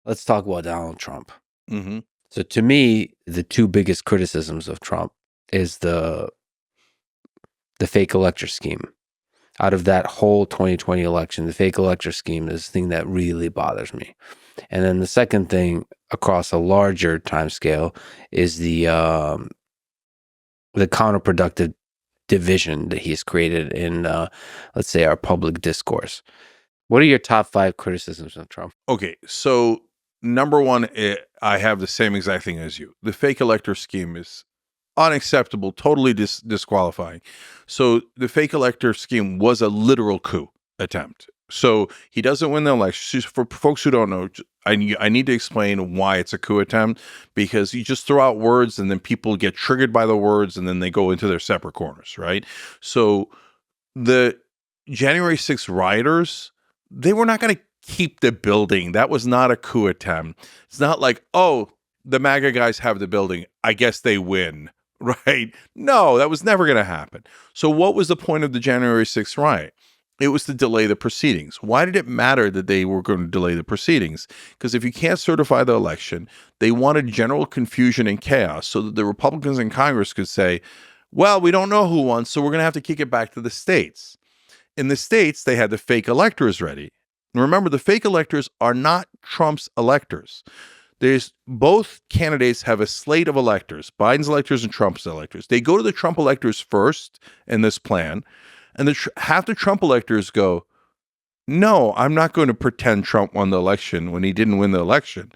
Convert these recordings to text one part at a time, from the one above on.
let's talk about Donald Trump. Mm-hmm. So to me, the two biggest criticisms of Trump is the fake elector scheme. Out of that whole 2020 election, the fake elector scheme is the thing that really bothers me. And then the second thing across a larger time scale is the counterproductive division that he's created in, let's say, our public discourse. What are your top 5 criticisms of Trump? Okay, so number one, I have the same exact thing as you. The fake elector scheme is unacceptable, totally disqualifying. So the fake elector scheme was a literal coup attempt. So he doesn't win the election. For folks who don't know, I need to explain why it's a coup attempt, because you just throw out words and then people get triggered by the words and then they go into their separate corners, right? So the January 6th rioters, they were not going to keep the building. That was not a coup attempt. It's not like, oh, the MAGA guys have the building, I guess they win, right? No, that was never going to happen. So what was the point of the January 6th riot? It was to delay the proceedings. Why did it matter that they were going to delay the proceedings? Because if you can't certify the election, they wanted general confusion and chaos so that the Republicans in Congress could say, well, we don't know who won, so we're going to have to kick it back to the states. In the states, they had the fake electors ready. And remember, the fake electors are not Trump's electors. Both candidates have a slate of electors, Biden's electors and Trump's electors. They go to the Trump electors first in this plan, and half the Trump electors go, no, I'm not going to pretend Trump won the election when he didn't win the election.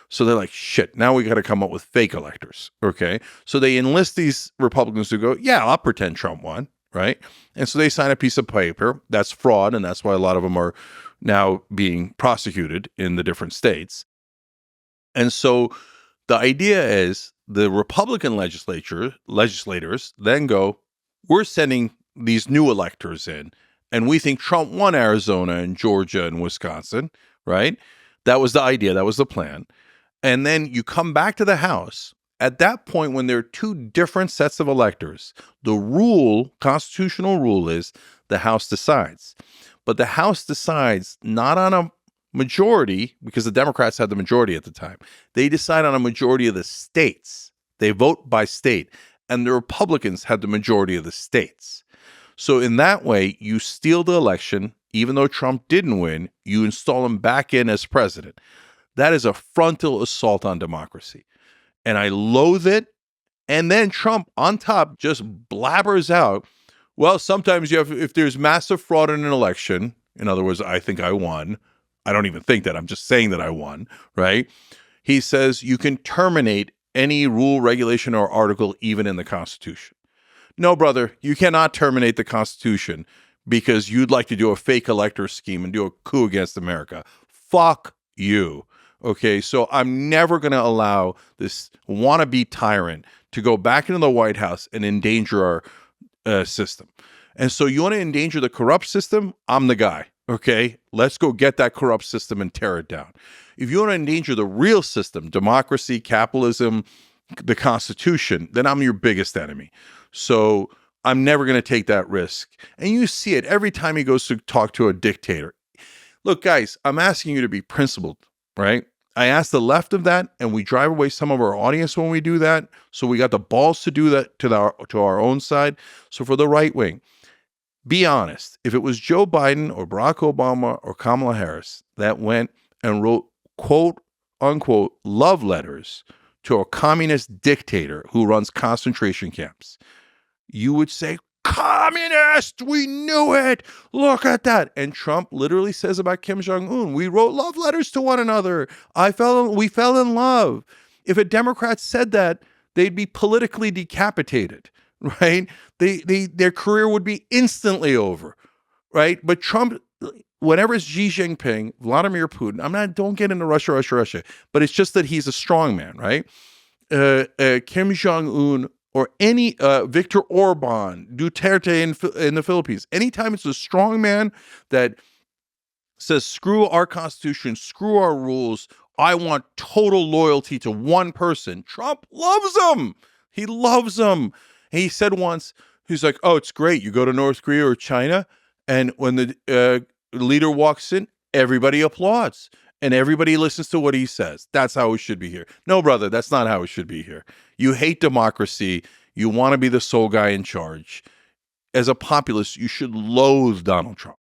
So they're like, shit, now we got to come up with fake electors, okay? So they enlist these Republicans who go, yeah, I'll pretend Trump won, right? And so they sign a piece of paper. That's fraud, and that's why a lot of them are now being prosecuted in the different states. And so the idea is the Republican legislators then go, we're sending these new electors in, and we think Trump won Arizona and Georgia and Wisconsin, right? That was the idea. That was the plan. And then you come back to the House. At that point, when there are two different sets of electors, the constitutional rule is the House decides. But the House decides not on a majority, because the Democrats had the majority at the time. They decide on a majority of the states. They vote by state. And the Republicans had the majority of the states. So in that way, you steal the election. Even though Trump didn't win, you install him back in as president. That is a frontal assault on democracy. And I loathe it. And then Trump, on top, just blabbers out, well, sometimes if there's massive fraud in an election, in other words, I think I won. I don't even think that. I'm just saying that I won, right? He says you can terminate any rule, regulation, or article even in the Constitution. No, brother, you cannot terminate the Constitution because you'd like to do a fake elector scheme and do a coup against America. Fuck you. Okay, so I'm never going to allow this wannabe tyrant to go back into the White House and endanger our system. And so you want to endanger the corrupt system? I'm the guy. Okay, let's go get that corrupt system and tear it down. If you want to endanger the real system, democracy, capitalism, the Constitution, then I'm your biggest enemy. So I'm never going to take that risk. And you see it every time he goes to talk to a dictator. Look, guys, I'm asking you to be principled, right? I ask the left of that, and we drive away some of our audience when we do that. So we got the balls to do that to our own side. So for the right wing, be honest. If it was Joe Biden or Barack Obama or Kamala Harris that went and wrote, quote, unquote, love letters to a communist dictator who runs concentration camps, you would say, communist, we knew it. Look at that. And Trump literally says about Kim Jong-un, we wrote love letters to one another. We fell in love. If a Democrat said that, they'd be politically decapitated, right? Their career would be instantly over, right? But Trump, whenever it's Xi Jinping, Vladimir Putin, don't get into Russia, but it's just that he's a strong man, right? Kim Jong-un or any Viktor Orban, Duterte in the Philippines, anytime it's a strong man that says, screw our Constitution, screw our rules, I want total loyalty to one person, Trump loves him. He loves him. He said once, he's like, oh, it's great. You go to North Korea or China, and when the leader walks in, everybody applauds. and everybody listens to what he says. That's how it should be here. No, brother, that's not how it should be here. You hate democracy. You want to be the sole guy in charge. As a populist, you should loathe Donald Trump.